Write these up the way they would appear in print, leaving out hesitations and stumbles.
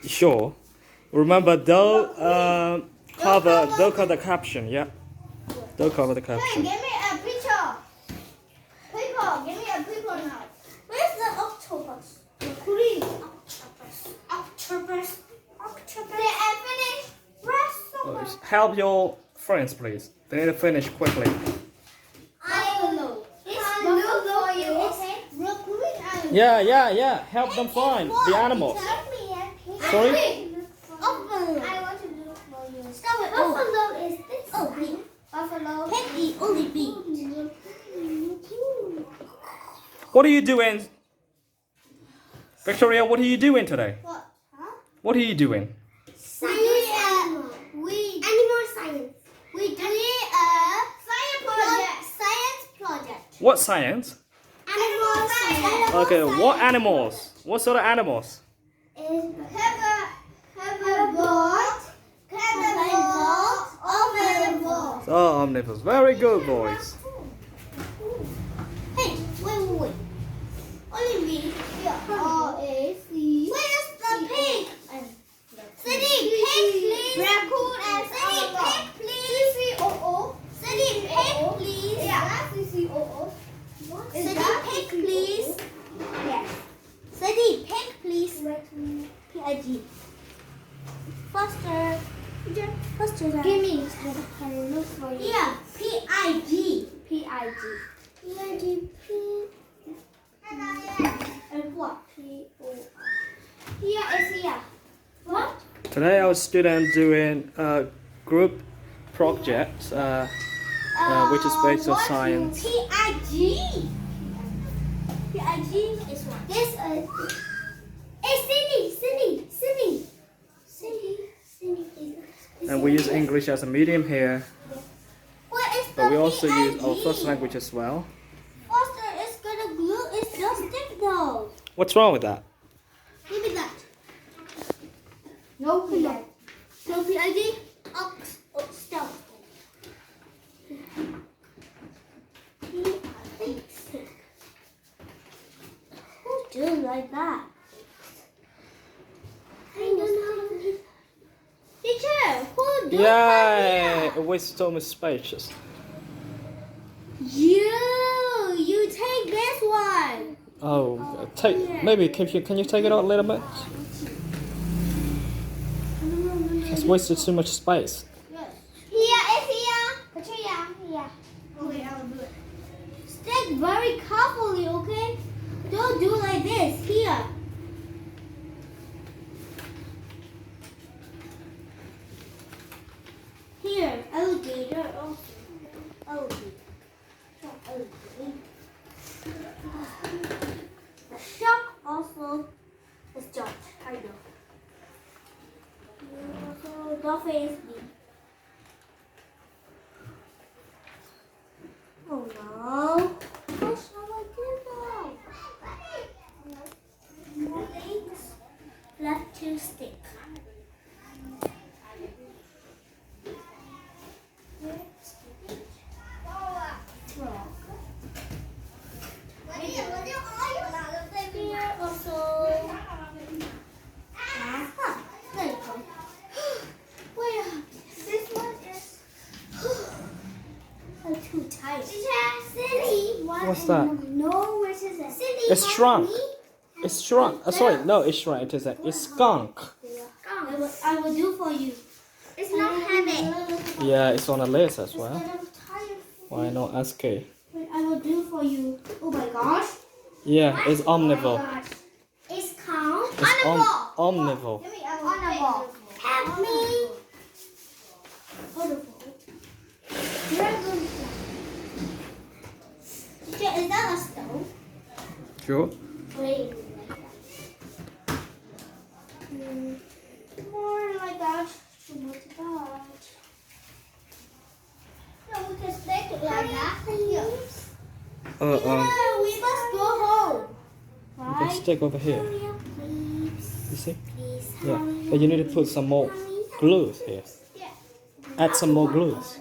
Sure. Remember, don't cover the caption. Yeah. Don't cover the Hey, caption. give me a picture. People, give me a picture now. Where's the octopus? The green octopus. Octopus. Octopus. Did I finish? Where's the Help your friends, please. They need to finish quickly. I don't know. It's blue for you, okay? Yeah. Help them find the animals. Sorry? Buffalo. I want to look for you. Start with buffalo is this. Oh, green. Buffalo. Pig eat only meat. What are you doing? Victoria, what are you doing today? What? Huh? What are you doing? Science. Animal science. We do a science project. Science project. What science? Animal science. Okay, what animals? What sort of animals? Omnivores. Oh, omnivores. Very good, boys. Hey, wait. Only me. R-A-C. Where's the pig? City, pig, please. Raccoon and city, pig, please. C-C-O-O. City, pig, please. Yeah, C-C-O-O. City, pig, please. Yes. City, pig, please. P-I-G. Faster. Give me. Can I look for you? Yeah, P-I-G. P-I-G. P-I-G. P. And what? P-O. Here is here. What? Today our student doing a group project, which is based on science. P-I-G. P-I-G is what? This is Cindy. And we use English as a medium here, What is the but we also use P-I-G? our first language as well. Foster is gonna glue. It's just stick though. What's wrong with that? Give me that. No P-I-G. No P-I-G. Stop. Who's doing like that? I don't know. Teacher, who doing Yay! that? A waste so much space. You take this one. Oh, maybe can you take it out a little bit? It's wasted too much space. Here is here. Patricia, here. Okay, I will do it. Stick very carefully, okay? Don't do like this. Here. Here, alligator also. Alligator. The shark also is jumped. I know. Also, dolphin is big. Oh no. What shall I do now? Left to stick. Here also. There you go. Wait, this one is. I'm too tight. What's that? No, which is it? It's shrunk. It's shrunk. Sorry, no, it's shrunk. It's skunk. I will do for you. It's not heavy. Yeah, it's on the list as well. Instead of tired. Why not SK? Wait, I will do for you. Oh my gosh. Yeah, it's omnivore. It's called It's omnivore. omnivore. Help me. Dragon. Is that a stone? Sure. Wait. More like that. What about? No, we can stick it like that. Yeah, we must go home. You can stick over here. Please. You see? Please. Yeah. But you need to put some more glues here. Yeah. Add some more glues.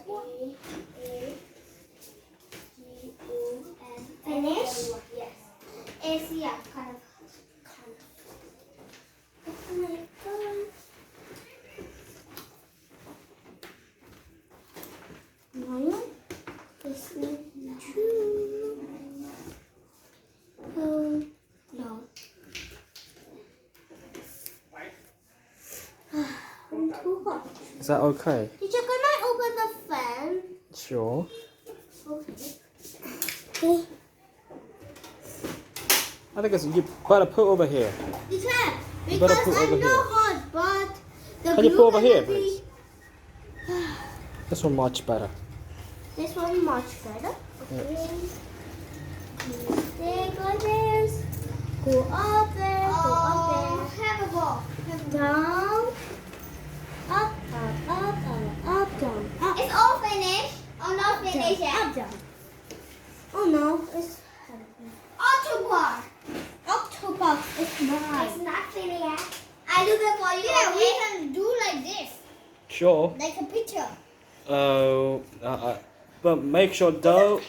Finish? Yes. It's yeah, kind of. Oh my God. Is that okay? Teacher, can I open the fan? Sure. Okay. I think it's, you better put over here. Teacher, You better because put I'm over not here. hot, but the Can you glue put over here, gonna be- please? This one much better. This one much better. Okay. Stay like this. Go up there. Go up there. Have a ball. Down. Up, up, down, up. It's all finished. Or not finished yet? Up, down. Oh no, it's Octopus. Octopus is mine. It's not finished yet. I do it for you. Yeah, we can do like this. Sure. Like a picture. But make sure don't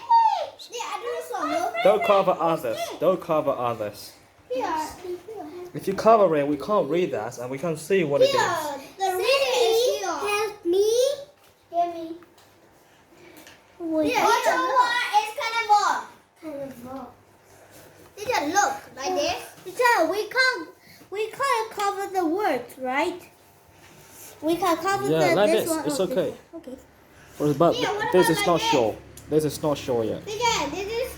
Yeah, don't cover others. Don't cover others. Here. If you cover it, we can't read that and we can't see what it is. The reader is here. Help me. Give me. Wait. Yeah, what is carnivore? Carnivore. Teacher, look like this. Teacher, we can't cover the words, right? We can cover Yeah, like this this. one. It's Oh, okay. Okay. But Yeah, what this about is not like this? sure. This is not sure yet. Teacher, this is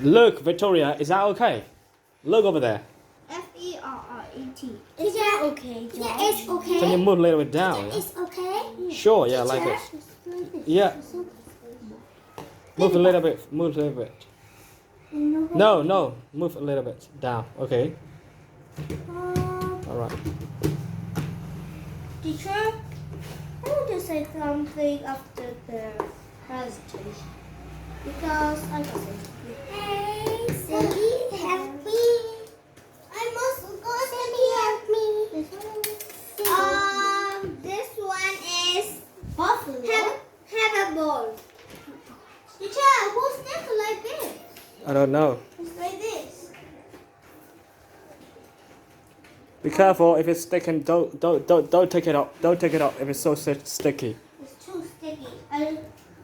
Look, Victoria, is that okay? Look over there. Ferreret. Is that okay, John? Yeah, it's okay. Can you move a little bit down? Yeah? It's okay. Sure, yeah, like this. Yeah. Move a little bit. Move a little bit. No, move a little bit down. Okay. All right. Teacher, I want to say something after the presentation. Because I can say something. Hey, Cindy, help me. I must go. Cindy, help me. This one is buffalo. Have a ball. Teacher, who's neck like this? I don't know. It's like this. Be careful if it's sticking. Don't take it out. Don't take it out if it's so sticky. It's too sticky.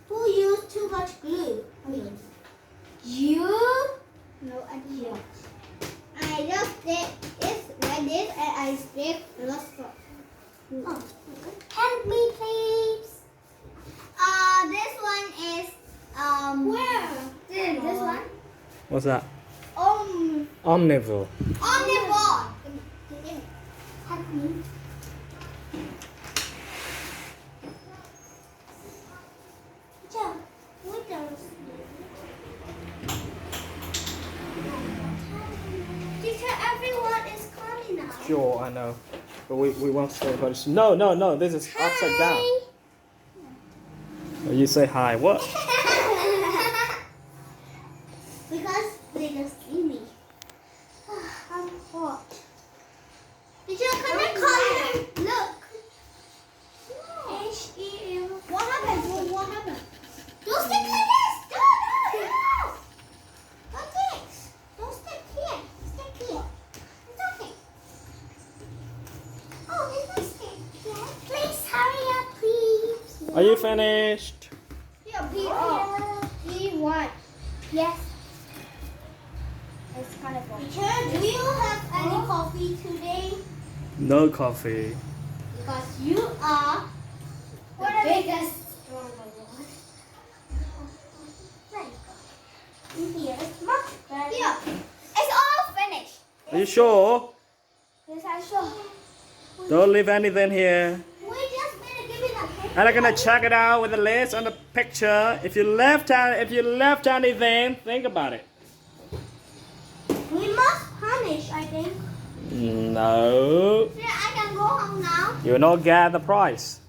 Who used too much glue? You? No, I didn't. I just did it like this and I stick lots of. Oh, help me, please. This one is where? This one? What's that? Omnivore. Omnivore. Help me. Teacher, what else? Teacher, everyone is coming now. Sure, I know. But we won't say about it. No. This is upside down. Oh, you say hi. What? Because they can see me. I'm hot. Teacher, can I color? Look. H-E-M. What happened? What happened? Don't stick like this. No. Like this. Don't stick here. Stick here. It's okay. Oh, it's not stick here. Please hurry up, please. Are you finished? Yeah, P1. Yes. It's kind of fun. Teacher, do you have any coffee today? No coffee. Because you are the biggest strong one. In here, it's much better. Here, it's all finished. Are you sure? Yes, I'm sure. Don't leave anything here. We just gonna give it a paper. And I'm gonna check it out with the list on the picture. If you left anything, think about it. We must punish, I think. No. Yeah, I can go home now. You will not get the prize.